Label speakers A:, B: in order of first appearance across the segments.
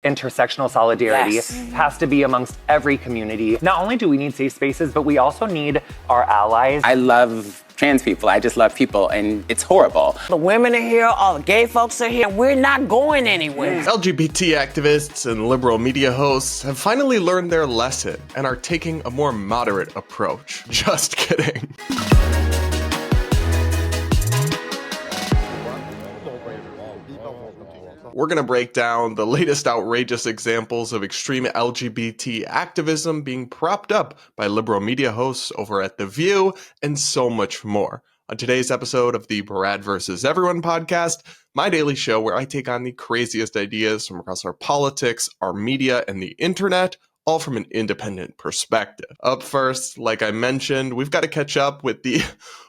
A: intersectional solidarity has to be amongst every community. Not only do we need safe spaces, but we also need our allies.
B: I love trans people. I just love people, and it's horrible.
C: The women are here, all the gay folks are here. We're not going anywhere.
D: LGBT activists and liberal media hosts have finally learned their lesson and are taking a more moderate approach. Just kidding. We're going to break down the latest outrageous examples of extreme LGBT activism being propped up by liberal media hosts over at The View, and so much more. On today's episode of the Brad vs. Everyone podcast, my daily show where I take on the craziest ideas from across our politics, our media, and the internet, all from an independent perspective. Up first, like I mentioned, we've got to catch up with the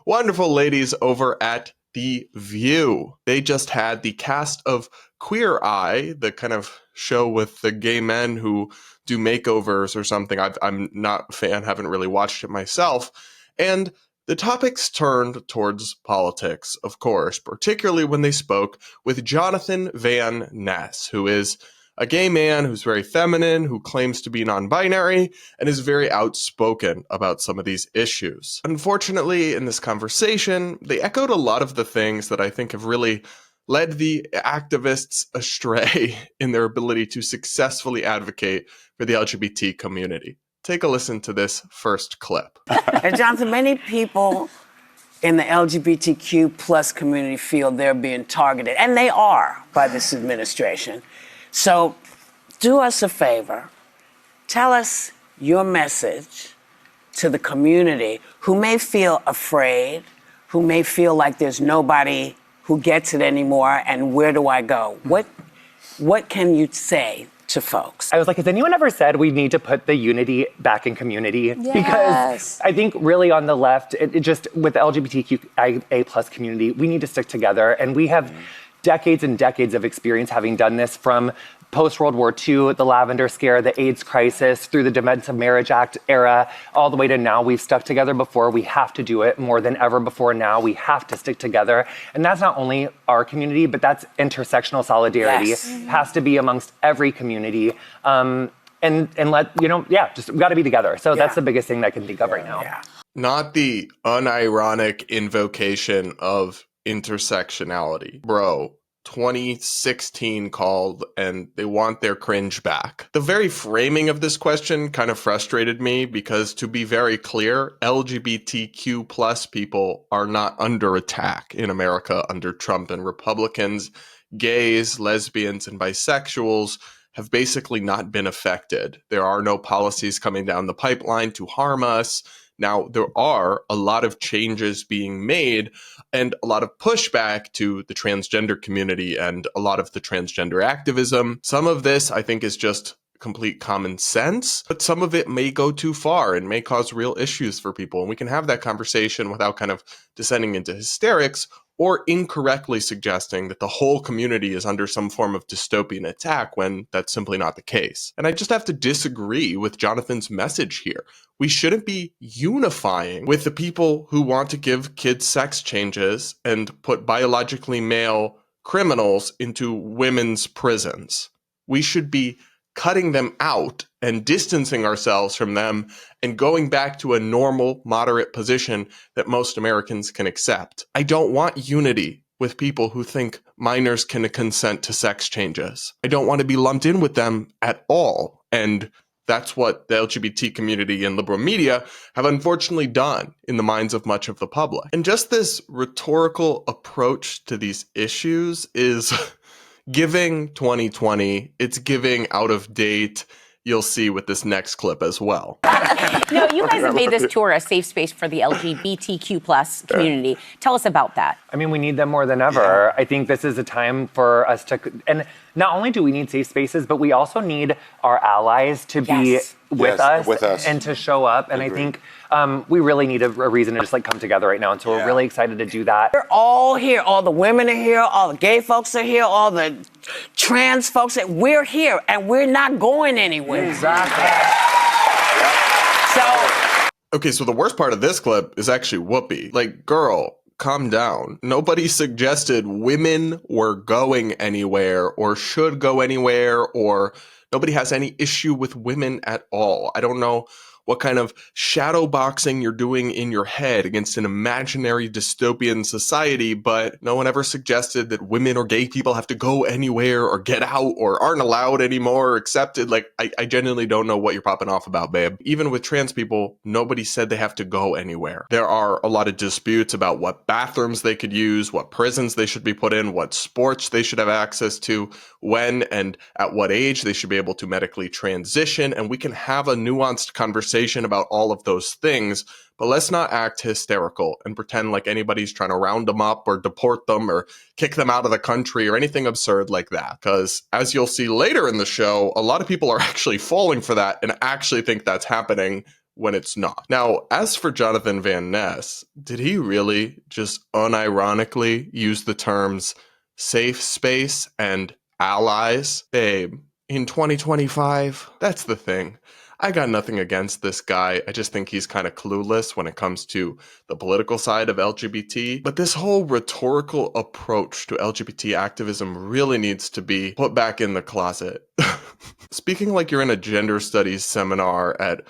D: wonderful ladies over at The View. They just had the cast of Queer Eye, the kind of show with the gay men who do makeovers or something. I'm not a fan, haven't really watched it myself. And the topics turned towards politics, of course, particularly when they spoke with Jonathan Van Ness, who is a gay man who's very feminine, who claims to be non-binary, and is very outspoken about some of these issues. Unfortunately, in this conversation, they echoed a lot of the things that I think have really led the activists astray in their ability to successfully advocate for the LGBT community. Take a listen to this first clip.
C: And Jonathan, many people in the LGBTQ plus community feel they're being targeted, and they are by this administration. So do us a favor. Tell us your message to the community who may feel afraid, who may feel like there's nobody who gets it anymore, and where do I go? What can you say to folks?
A: I was like, has anyone ever said we need to put the unity back in community?
E: Yes.
A: Because I think really on the left, it just with the LGBTQIA plus community, we need to stick together. And we have decades and decades of experience having done this, from post-World War II, the Lavender Scare, the AIDS crisis, through the Defense of Marriage Act era, all the way to now. We've stuck together before. We have to do it more than ever before now. We have to stick together. And that's not only our community, but that's intersectional solidarity.
C: Yes.
A: Has to be amongst every community. And let, just we got to be together. So that's the biggest thing that I can think of right now.
C: Yeah.
D: Not the unironic invocation of intersectionality. Bro, 2016 called and they want their cringe back. The very framing of this question kind of frustrated me because, to be very clear, LGBTQ plus people are not under attack in America under Trump and Republicans. Gays, lesbians, and bisexuals have basically not been affected. There are no policies coming down the pipeline to harm us. Now, there are a lot of changes being made and a lot of pushback to the transgender community and a lot of the transgender activism. Some of this, I think, is just complete common sense, but some of it may go too far and may cause real issues for people. And we can have that conversation without kind of descending into hysterics or incorrectly suggesting that the whole community is under some form of dystopian attack when that's simply not the case. And I just have to disagree with Jonathan's message here. We shouldn't be unifying with the people who want to give kids sex changes and put biologically male criminals into women's prisons. We should be cutting them out and distancing ourselves from them and going back to a normal, moderate position that most Americans can accept. I don't want unity with people who think minors can consent to sex changes. I don't want to be lumped in with them at all. And that's what the LGBT community and liberal media have unfortunately done in the minds of much of the public. And just this rhetorical approach to these issues is giving 2020, it's giving out of date. You'll see with this next clip as well.
E: No, you guys have made this tour a safe space for the LGBTQ plus community. Tell us about that.
A: I mean, we need them more than ever. I think this is a time for us to, and not only do we need safe spaces, but we also need our allies to be with us and to show up. And I think we really need a reason to just come together right now. And so we're really excited to do that.
C: We're all here. All the women are here. All the gay folks are here. All the trans folks. We're here, and we're not going anywhere.
A: Exactly.
C: So.
D: Okay, so the worst part of this clip is actually Whoopi. Like, girl, calm down. Nobody suggested women were going anywhere or should go anywhere, or nobody has any issue with women at all. I don't know what kind of shadow boxing you're doing in your head against an imaginary dystopian society, but no one ever suggested that women or gay people have to go anywhere or get out or aren't allowed anymore or accepted. Like, I genuinely don't know what you're popping off about, babe. Even with trans people, nobody said they have to go anywhere. There are a lot of disputes about what bathrooms they could use, what prisons they should be put in, what sports they should have access to, when and at what age they should be able to medically transition, and we can have a nuanced conversation about all of those things, but let's not act hysterical and pretend like anybody's trying to round them up or deport them or kick them out of the country or anything absurd like that. Because as you'll see later in the show, a lot of people are actually falling for that and actually think that's happening when it's not. Now, as for Jonathan Van Ness, did he really just unironically use the terms safe space and allies? Babe, in 2025, that's the thing. I got nothing against this guy. I just think he's kind of clueless when it comes to the political side of LGBT. But this whole rhetorical approach to LGBT activism really needs to be put back in the closet. Speaking like you're in a gender studies seminar at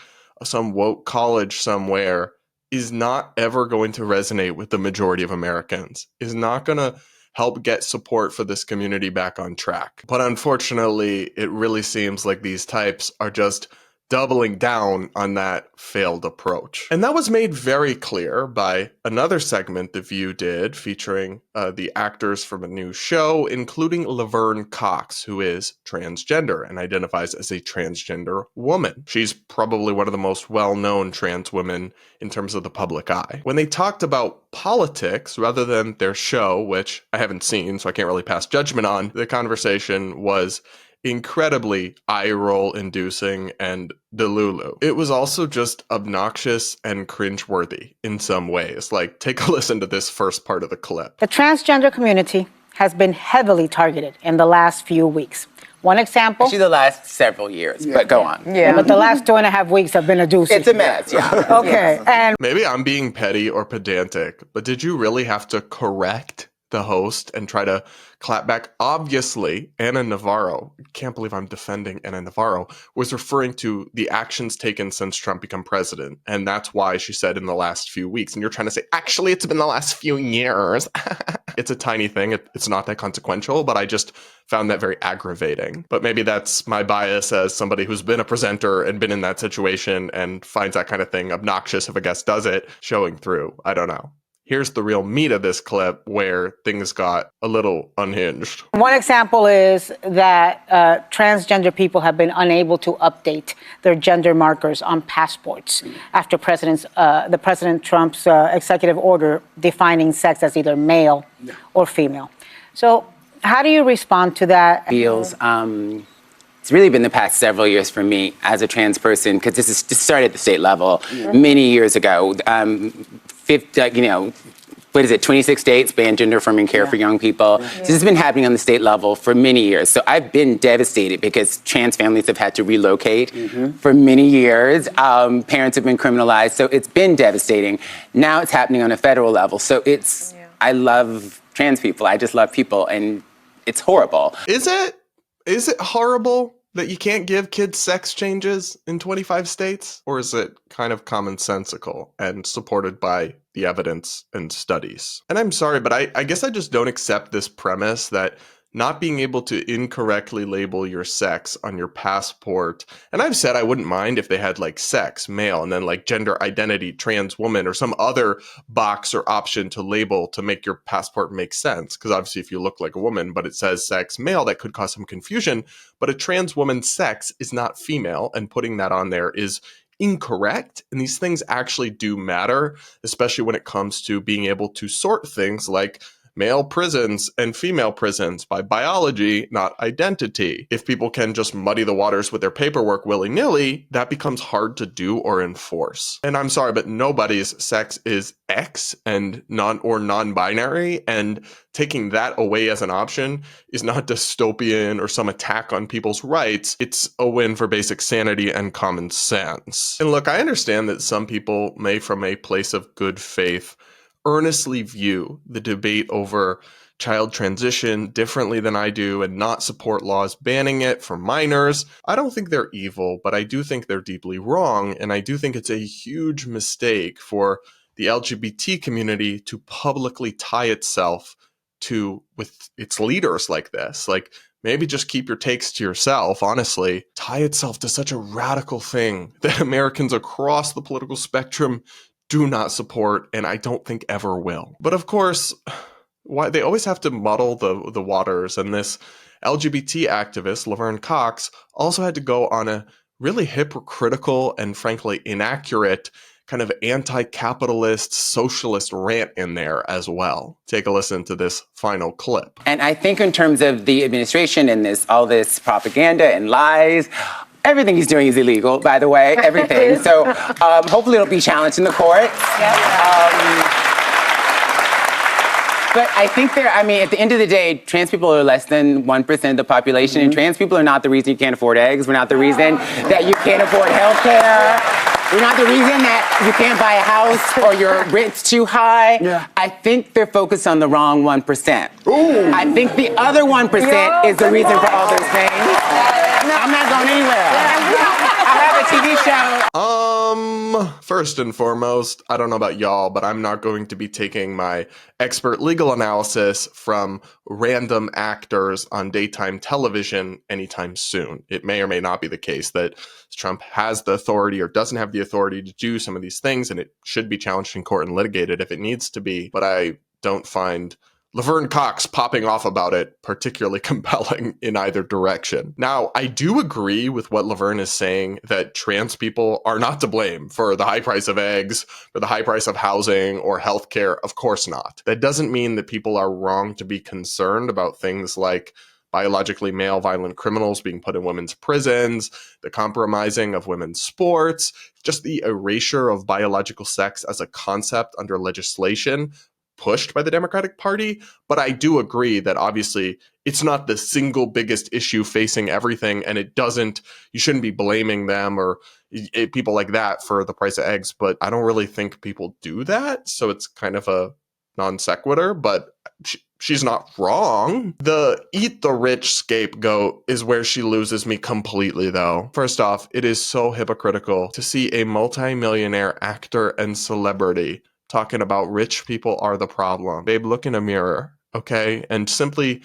D: some woke college somewhere is not ever going to resonate with the majority of Americans, is not going to help get support for this community back on track. But unfortunately, it really seems like these types are just doubling down on that failed approach. And that was made very clear by another segment The View did featuring the actors from a new show, including Laverne Cox, who is transgender and identifies as a transgender woman. She's probably one of the most well-known trans women in terms of the public eye. When they talked about politics rather than their show, which I haven't seen, so I can't really pass judgment on, the conversation was incredibly eye-roll inducing and delulu. It was also just obnoxious and cringeworthy in some ways. Like, take a listen to this first part of the clip.
F: The transgender community has been heavily targeted in the last few weeks. One example.
B: Actually, the last several years, but go on.
F: Yeah, but the last 2.5 weeks have been a doozy.
B: It's a mess, yeah.
F: Okay, and
D: Maybe I'm being petty or pedantic, but did you really have to correct the host and try to clap back? Obviously, Ana Navarro, can't believe I'm defending Ana Navarro, was referring to the actions taken since Trump became president. And that's why she said in the last few weeks. And you're trying to say, actually, it's been the last few years. It's a tiny thing. It's not that consequential, but I just found that very aggravating. But maybe that's my bias as somebody who's been a presenter and been in that situation and finds that kind of thing obnoxious if a guest does it, showing through. I don't know. Here's the real meat of this clip where things got a little unhinged.
F: one example is that transgender people have been unable to update their gender markers on passports after President Trump's executive order defining sex as either male or female. So how do you respond to that?
B: Feels, it's really been the past several years for me as a trans person, because this started at the state level many years ago. 26 states ban gender-affirming care for young people. So this has been happening on the state level for many years. So I've been devastated because trans families have had to relocate for many years. Parents have been criminalized. So it's been devastating. Now it's happening on a federal level. So I love trans people. I just love people, and it's horrible.
D: Is it horrible that you can't give kids sex changes in 25 states? Or is it kind of commonsensical and supported by the evidence and studies? And I'm sorry, but I guess I just don't accept this premise that not being able to incorrectly label your sex on your passport. And I've said I wouldn't mind if they had like sex, male, and then like gender identity, trans woman, or some other box or option to label to make your passport make sense. Because obviously if you look like a woman, but it says sex male, that could cause some confusion. But a trans woman's sex is not female, and putting that on there is incorrect. And these things actually do matter, especially when it comes to being able to sort things like male prisons and female prisons by biology, not identity. If people can just muddy the waters with their paperwork willy-nilly, that becomes hard to do or enforce. And I'm sorry, but nobody's sex is X and non-binary, and taking that away as an option is not dystopian or some attack on people's rights. It's a win for basic sanity and common sense. And look, I understand that some people may, from a place of good faith, earnestly view the debate over child transition differently than I do and not support laws banning it for minors. I don't think they're evil, but I do think they're deeply wrong. And I do think it's a huge mistake for the LGBT community to publicly tie itself with its leaders like this. Like, maybe just keep your takes to yourself, honestly. Tie itself to such a radical thing that Americans across the political spectrum do not support, and I don't think ever will. But of course, why they always have to muddle the waters, and this LGBT activist, Laverne Cox, also had to go on a really hypocritical and frankly inaccurate kind of anti-capitalist socialist rant in there as well. Take a listen to this final clip.
B: And I think in terms of the administration and all this propaganda and lies, everything he's doing is illegal, by the way, everything. So hopefully it'll be challenged in the courts. But I think at the end of the day, trans people are less than 1% of the population, and trans people are not the reason you can't afford eggs. We're not the reason that you can't afford health care. We're not the reason that you can't buy a house or your rent's too high. Yeah. I think they're focused on the wrong 1%. Ooh. I think the other 1% is the reason for all those things. I'm not going anywhere. I have a TV show.
D: First and foremost, I don't know about y'all, but I'm not going to be taking my expert legal analysis from random actors on daytime television anytime soon. It may or may not be the case that Trump has the authority or doesn't have the authority to do some of these things, and it should be challenged in court and litigated if it needs to be. But I don't find Laverne Cox popping off about it particularly compelling in either direction. Now, I do agree with what Laverne is saying, that trans people are not to blame for the high price of eggs, for the high price of housing or healthcare. Of course not. That doesn't mean that people are wrong to be concerned about things like biologically male violent criminals being put in women's prisons, the compromising of women's sports, just the erasure of biological sex as a concept under legislation pushed by the Democratic Party. But I do agree that obviously it's not the single biggest issue facing everything, and you shouldn't be blaming them or people like that for the price of eggs. But I don't really think people do that, so it's kind of a non sequitur, but she's not wrong. The eat the rich scapegoat is where she loses me completely, though. First off, it is so hypocritical to see a multimillionaire actor and celebrity talking about rich people are the problem. Babe, look in a mirror, okay? And simply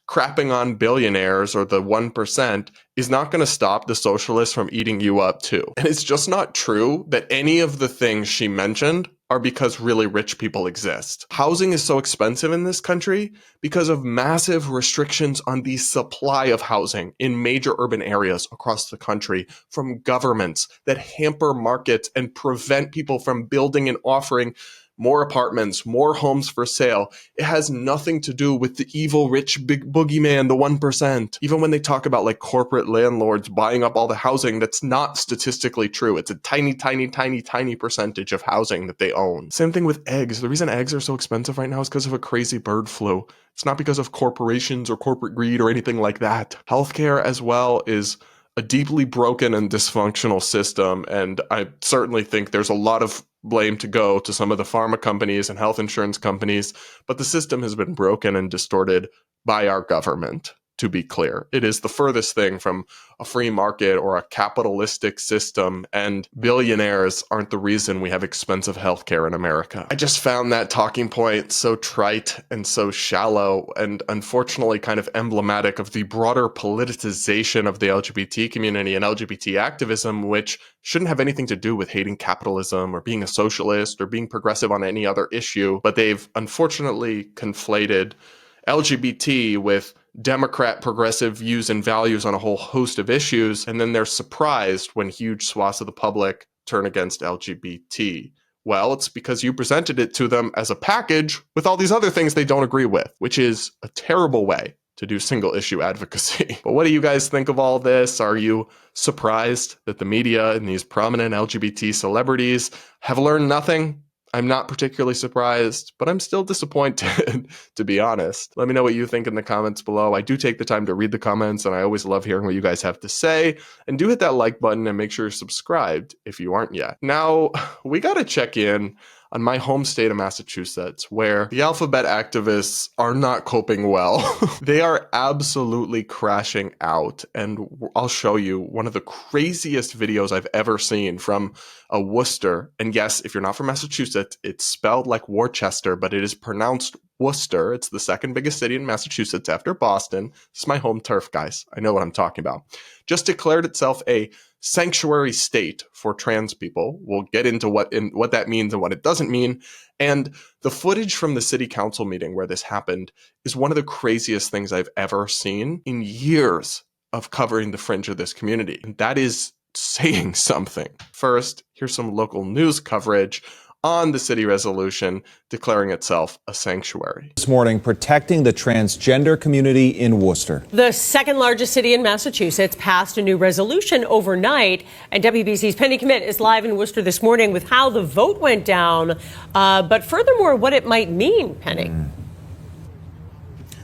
D: crapping on billionaires or the 1% is not going to stop the socialists from eating you up too. And it's just not true that any of the things she mentioned are because really rich people exist. Housing is so expensive in this country because of massive restrictions on the supply of housing in major urban areas across the country from governments that hamper markets and prevent people from building and offering more apartments, more homes for sale. It has nothing to do with the evil rich big boogeyman, the 1%. Even when they talk about like corporate landlords buying up all the housing, that's not statistically true. It's a tiny, tiny, tiny, tiny percentage of housing that they own. Same thing with eggs. The reason eggs are so expensive right now is because of a crazy bird flu. It's not because of corporations or corporate greed or anything like that. Healthcare as well is a deeply broken and dysfunctional system, and I certainly think there's a lot of blame to go to some of the pharma companies and health insurance companies, but the system has been broken and distorted by our government, to be clear. It is the furthest thing from a free market or a capitalistic system, and billionaires aren't the reason we have expensive healthcare in America. I just found that talking point so trite and so shallow, and unfortunately kind of emblematic of the broader politicization of the LGBT community and LGBT activism, which shouldn't have anything to do with hating capitalism or being a socialist or being progressive on any other issue. But they've unfortunately conflated LGBT with Democrat progressive views and values on a whole host of issues, and then they're surprised when huge swaths of the public turn against LGBT. Well, it's because you presented it to them as a package with all these other things they don't agree with, which is a terrible way to do single issue advocacy. But what do you guys think of all this? Are you surprised that the media and these prominent LGBT celebrities have learned nothing? I'm not particularly surprised, but I'm still disappointed, to be honest. Let me know what you think in the comments below. I do take the time to read the comments, and I always love hearing what you guys have to say. And do hit that like button and make sure you're subscribed if you aren't yet. Now, we gotta check in on my home state of Massachusetts, where the alphabet activists are not coping well. They are absolutely crashing out. And I'll show you one of the craziest videos I've ever seen from a Worcester. And yes, if you're not from Massachusetts, it's spelled like Worcester, but it is pronounced Worcester. It's the second biggest city in Massachusetts after Boston. This is my home turf, guys. I know what I'm talking about. Just declared itself a sanctuary state for trans people. We'll get into what that means and what it doesn't mean. And the footage from the city council meeting where this happened is one of the craziest things I've ever seen in years of covering the fringe of this community. And that is saying something. First, here's some local news coverage on the city resolution declaring itself a sanctuary.
G: This morning, protecting the transgender community in Worcester.
H: The second largest city in Massachusetts passed a new resolution overnight, and WBC's Penny Commit is live in Worcester this morning with how the vote went down, but furthermore, what it might mean, Penny.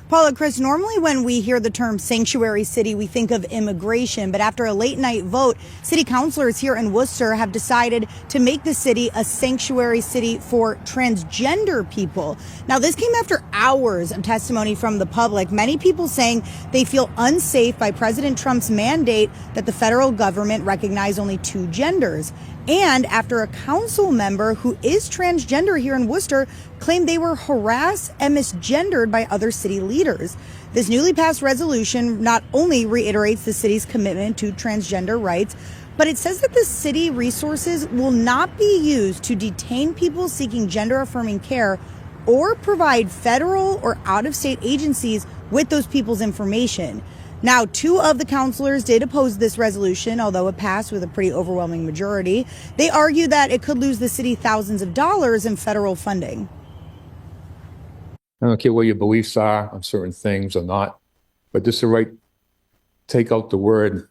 I: Paula, Chris, normally when we hear the term sanctuary city, we think of immigration. But after a late night vote, city councilors here in Worcester have decided to make the city a sanctuary city for transgender people. Now, this came after hours of testimony from the public, many people saying they feel unsafe by President Trump's mandate that the federal government recognize only two genders. And after a council member who is transgender here in Worcester claimed they were harassed and misgendered by other city leaders. This newly passed resolution not only reiterates the city's commitment to transgender rights, but it says that the city resources will not be used to detain people seeking gender-affirming care or provide federal or out-of-state agencies with those people's information. Now, two of the councilors did oppose this resolution, although it passed with a pretty overwhelming majority. They argue that it could lose the city thousands of dollars in federal funding.
J: I don't care what your beliefs are on certain things or not, but this is the right, take out the word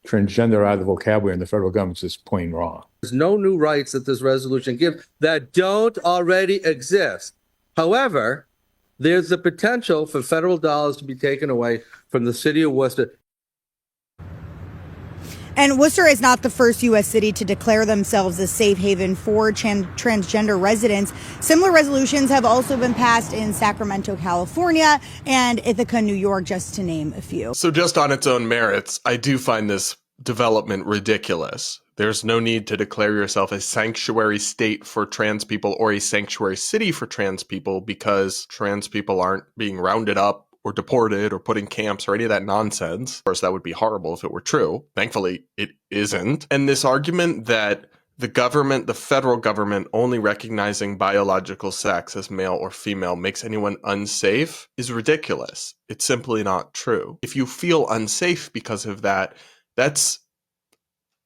J: transgender out of the vocabulary, and the federal government's just plain wrong.
K: There's no new rights that this resolution gives that don't already exist. However, there's the potential for federal dollars to be taken away from the city of Worcester.
I: And Worcester is not the first U.S. city to declare themselves a safe haven for transgender residents. Similar resolutions have also been passed in Sacramento, California, and Ithaca, New York, just to name a few.
D: So just on its own merits, I do find this development ridiculous. There's no need to declare yourself a sanctuary state for trans people or a sanctuary city for trans people because trans people aren't being rounded up or deported or put in camps or any of that nonsense. Of course, that would be horrible if it were true. Thankfully, it isn't. And this argument that the government, the federal government, only recognizing biological sex as male or female makes anyone unsafe is ridiculous. It's simply not true. If you feel unsafe because of that, that's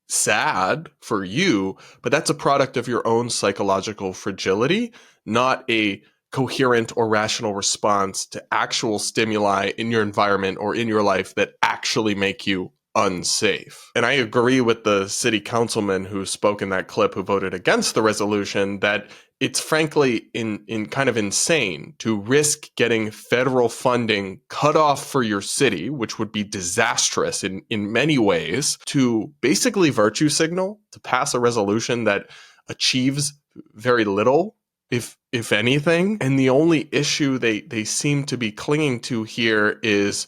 D: sad for you, but that's a product of your own psychological fragility, not a coherent or rational response to actual stimuli in your environment or in your life that actually make you unsafe. And I agree with the city councilman who spoke in that clip who voted against the resolution that it's frankly in kind of insane to risk getting federal funding cut off for your city, which would be disastrous in many ways, to basically virtue signal, to pass a resolution that achieves very little, if anything. And the only issue they seem to be clinging to here is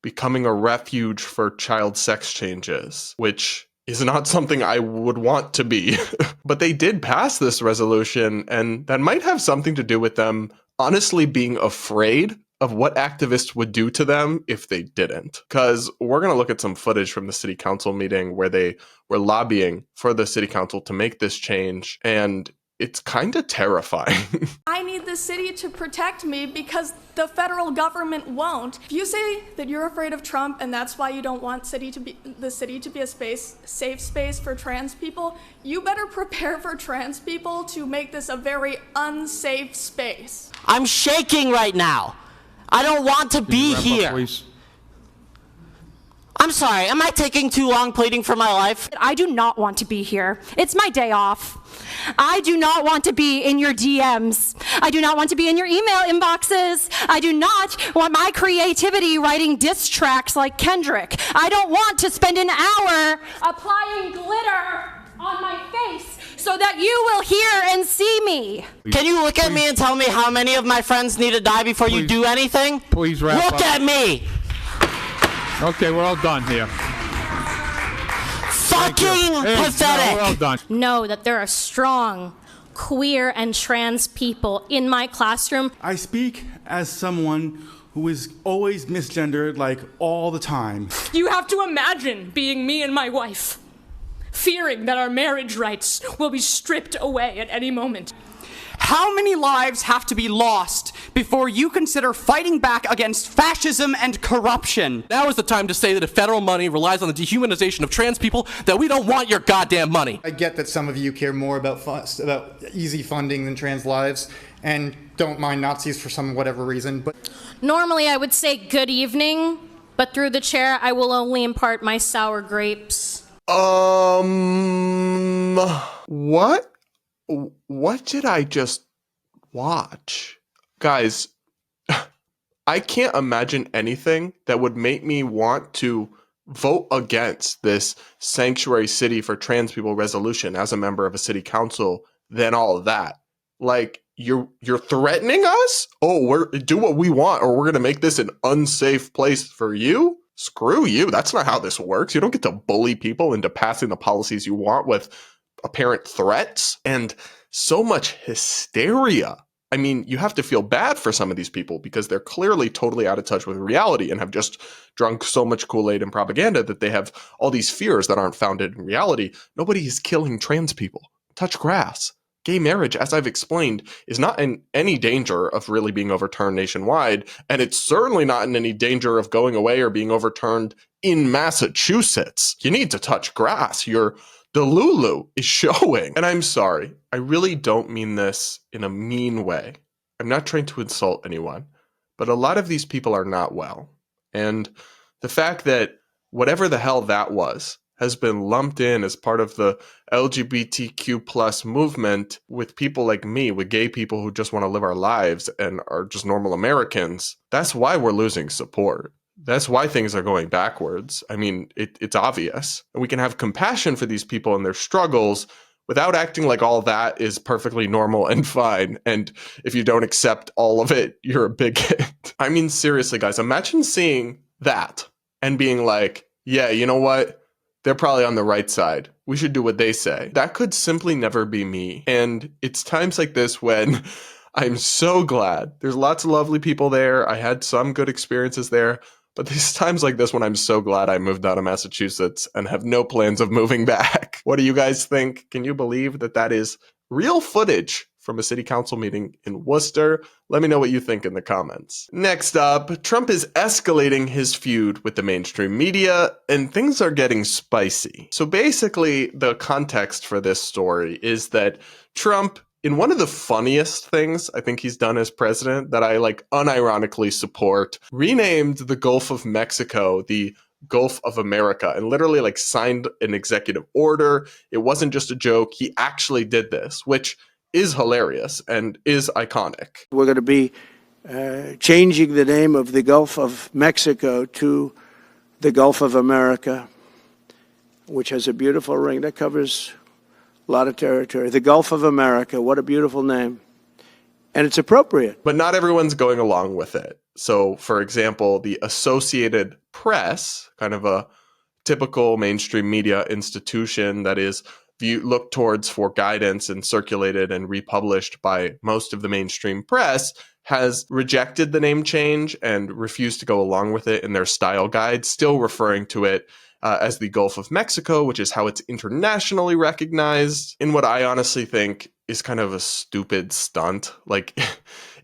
D: becoming a refuge for child sex changes, which is not something I would want to be. But they did pass this resolution, and that might have something to do with them honestly being afraid of what activists would do to them if they didn't. Because we're going to look at some footage from the city council meeting where they were lobbying for the city council to make this change, and it's kind of terrifying.
L: I need the city to protect me because the federal government won't. If you say that you're afraid of Trump and that's why you don't want the city to be a safe space for trans people, you better prepare for trans people to make this a very unsafe space.
M: I'm shaking right now. I don't want to be here. I'm sorry, am I taking too long pleading for my life?
N: I do not want to be here. It's my day off. I do not want to be in your DMs. I do not want to be in your email inboxes. I do not want my creativity writing diss tracks like Kendrick. I don't want to spend an hour applying glitter on my face so that you will hear and see me.
M: Can you look at me and tell me how many of my friends need to die before you do anything?
J: Please wrap up.
M: Look at me.
J: Okay, we're all done here.
M: Fucking pathetic.
J: We're all done.
N: Know that there are strong queer and trans people in my classroom.
O: I speak as someone who is always misgendered, like all the time.
P: You have to imagine being me and my wife, fearing that our marriage rights will be stripped away at any moment.
Q: How many lives have to be lost before you consider fighting back against fascism and corruption?
R: Now is the time to say that if federal money relies on the dehumanization of trans people, that we don't want your goddamn money.
S: I get that some of you care more about easy funding than trans lives and don't mind Nazis for some whatever reason, but
N: Normally I would say good evening, but through the chair I will only impart my sour grapes.
D: What did I just watch? Guys, I can't imagine anything that would make me want to vote against this sanctuary city for trans people resolution as a member of a city council than all of that. Like, you're threatening us? Oh, we're do what we want or we're going to make this an unsafe place for you? Screw you. That's not how this works. You don't get to bully people into passing the policies you want with apparent threats and so much hysteria. I mean, you have to feel bad for some of these people because they're clearly totally out of touch with reality and have just drunk so much Kool-Aid and propaganda that they have all these fears that aren't founded in reality. Nobody is killing trans people. Touch grass. Gay marriage, as I've explained, is not in any danger of really being overturned nationwide, and it's certainly not in any danger of going away or being overturned in Massachusetts. You need to touch grass. Your Delulu is showing. And I'm sorry, I really don't mean this in a mean way. I'm not trying to insult anyone, but a lot of these people are not well. And the fact that whatever the hell that was has been lumped in as part of the LGBTQ plus movement with people like me, with gay people who just want to live our lives and are just normal Americans, that's why we're losing support. That's why things are going backwards. I mean, it's obvious. And we can have compassion for these people and their struggles without acting like all that is perfectly normal and fine. And if you don't accept all of it, you're a bigot. I mean, seriously, guys, imagine seeing that and being like, yeah, you know what? They're probably on the right side. We should do what they say. That could simply never be me. And it's times like this when I'm so glad. There's lots of lovely people there. I had some good experiences there. But there's times like this when I'm so glad I moved out of Massachusetts and have no plans of moving back. What do you guys think? Can you believe that that is real footage from a city council meeting in Worcester? Let me know what you think in the comments. Next up, Trump is escalating his feud with the mainstream media, and things are getting spicy. So basically, the context for this story is that Trump, in one of the funniest things I think he's done as president that I unironically support, renamed the Gulf of Mexico the Gulf of America and literally signed an executive order. It wasn't just a joke. He actually did this, which is hilarious and is iconic.
T: We're going to be changing the name of the Gulf of Mexico to the Gulf of America, which has a beautiful ring that covers a lot of territory. The Gulf of America, what a beautiful name. And it's appropriate.
D: But not everyone's going along with it. So, for example, the Associated Press, kind of a typical mainstream media institution that is looked towards for guidance and circulated and republished by most of the mainstream press, has rejected the name change and refused to go along with it in their style guide, still referring to it as the Gulf of Mexico, which is how it's internationally recognized, in what I honestly think is kind of a stupid stunt.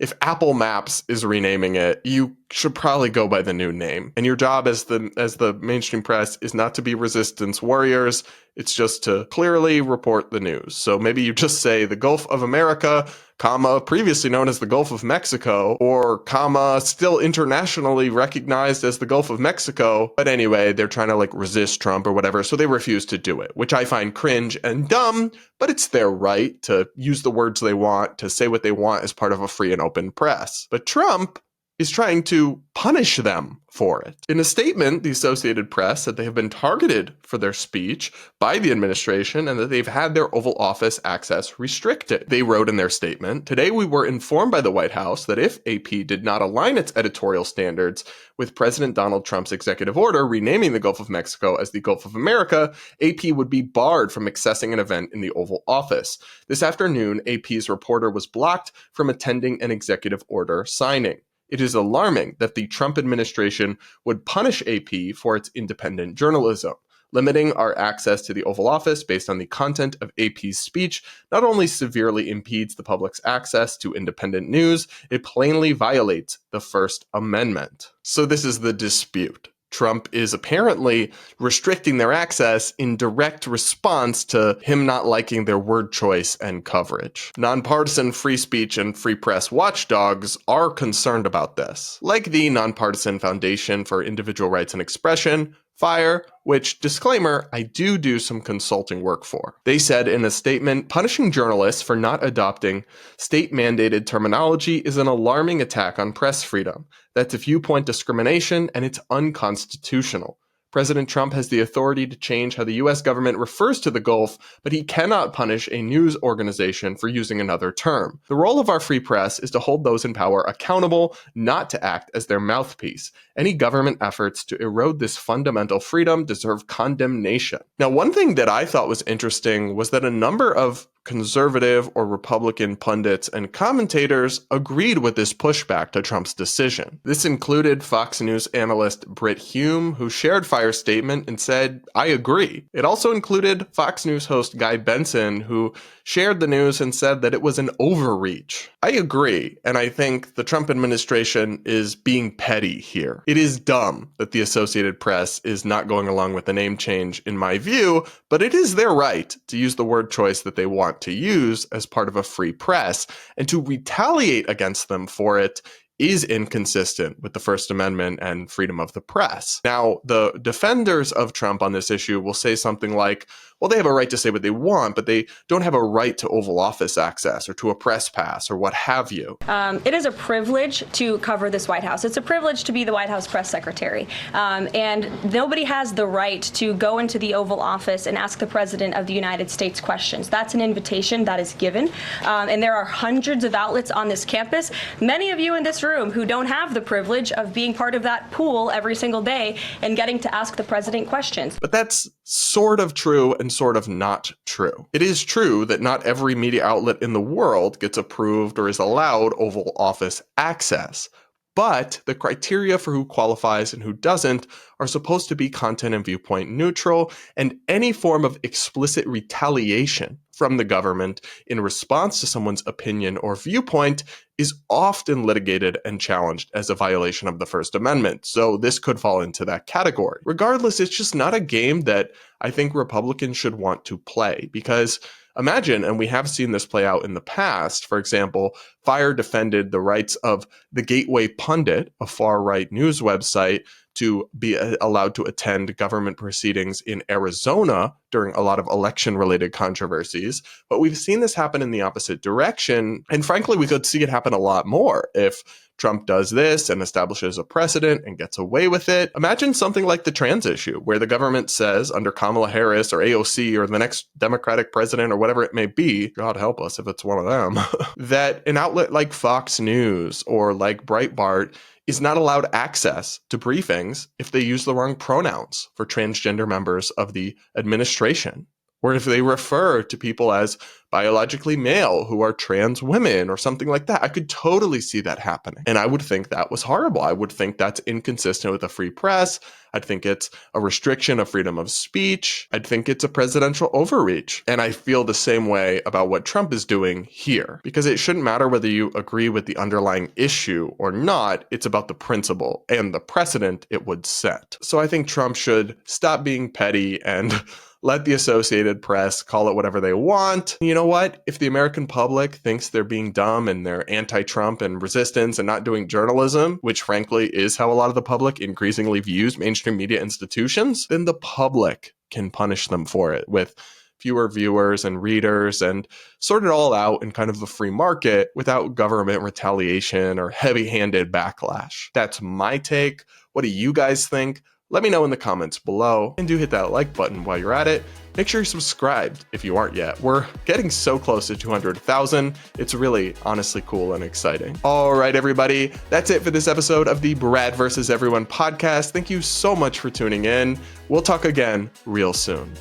D: If Apple Maps is renaming it, you should probably go by the new name. And your job as the mainstream press is not to be resistance warriors. It's just to clearly report the news. So maybe you just say the Gulf of America, comma, previously known as the Gulf of Mexico, or comma, still internationally recognized as the Gulf of Mexico. But anyway, they're trying to resist Trump or whatever, so they refuse to do it, which I find cringe and dumb, but it's their right to use the words they want, to say what they want as part of a free and open press. But Trump is trying to punish them for it. In a statement, the Associated Press said they have been targeted for their speech by the administration and that they've had their Oval Office access restricted. They wrote in their statement, "Today we were informed by the White House that if AP did not align its editorial standards with President Donald Trump's executive order renaming the Gulf of Mexico as the Gulf of America, AP would be barred from accessing an event in the Oval Office. This afternoon, AP's reporter was blocked from attending an executive order signing. It is alarming that the Trump administration would punish AP for its independent journalism. Limiting our access to the Oval Office based on the content of AP's speech not only severely impedes the public's access to independent news, it plainly violates the First Amendment." So this is the dispute. Trump is apparently restricting their access in direct response to him not liking their word choice and coverage. Nonpartisan free speech and free press watchdogs are concerned about this, like the Nonpartisan Foundation for Individual Rights and Expression, FIRE, which, disclaimer, I do some consulting work for. They said in a statement, "Punishing journalists for not adopting state-mandated terminology is an alarming attack on press freedom. That's a viewpoint discrimination, and it's unconstitutional. President Trump has the authority to change how the U.S. government refers to the Gulf, but he cannot punish a news organization for using another term. The role of our free press is to hold those in power accountable, not to act as their mouthpiece. Any government efforts to erode this fundamental freedom deserve condemnation." Now, one thing that I thought was interesting was that a number of conservative or Republican pundits and commentators agreed with this pushback to Trump's decision. This included Fox News analyst Brit Hume, who shared FIRE's statement and said, "I agree." It also included Fox News host Guy Benson, who shared the news and said that it was an overreach. I agree, and I think the Trump administration is being petty here. It is dumb that the Associated Press is not going along with the name change, in my view, but it is their right to use the word choice that they want to use as part of a free press, and to retaliate against them for it is inconsistent with the First Amendment and freedom of the press. Now, the defenders of Trump on this issue will say something like, well, they have a right to say what they want, but they don't have a right to Oval Office access or to a press pass or what have you.
U: It is a privilege to cover this White House. It's a privilege to be the White House press secretary. And nobody has the right to go into the Oval Office and ask the President of the United States questions. That's an invitation that is given. And there are hundreds of outlets on this campus, many of you in this room who don't have the privilege of being part of that pool every single day and getting to ask the President questions.
D: But that's sort of true and sort of not true. It is true that not every media outlet in the world gets approved or is allowed Oval Office access. But the criteria for who qualifies and who doesn't are supposed to be content and viewpoint neutral, and any form of explicit retaliation from the government in response to someone's opinion or viewpoint is often litigated and challenged as a violation of the First Amendment. So this could fall into that category. Regardless, it's just not a game that I think Republicans should want to play, because imagine, and we have seen this play out in the past, for example, FIRE defended the rights of the Gateway Pundit, a far-right news website, to be allowed to attend government proceedings in Arizona during a lot of election-related controversies. But we've seen this happen in the opposite direction, and frankly, we could see it happen a lot more if Trump does this and establishes a precedent and gets away with it. Imagine something like the trans issue, where the government says under Kamala Harris or AOC or the next Democratic president or whatever it may be, God help us if it's one of them, that an outlet like Fox News or like Breitbart is not allowed access to briefings if they use the wrong pronouns for transgender members of the administration, or if they refer to people as biologically male who are trans women or something like that. I could totally see that happening. And I would think that was horrible. I would think that's inconsistent with a free press. I'd think it's a restriction of freedom of speech. I'd think it's a presidential overreach. And I feel the same way about what Trump is doing here, because it shouldn't matter whether you agree with the underlying issue or not. It's about the principle and the precedent it would set. So I think Trump should stop being petty and let the Associated Press call it whatever they want. You know what? If the American public thinks they're being dumb and they're anti-Trump and resistance and not doing journalism, which frankly is how a lot of the public increasingly views mainstream media institutions, then the public can punish them for it with fewer viewers and readers, and sort it all out in kind of a free market without government retaliation or heavy-handed backlash. That's my take. What do you guys think? Let me know in the comments below, and do hit that like button while you're at it. Make sure you're subscribed if you aren't yet. We're getting so close to 200,000. It's really honestly cool and exciting. All right, everybody, that's it for this episode of the Brad vs. Everyone podcast. Thank you so much for tuning in. We'll talk again real soon.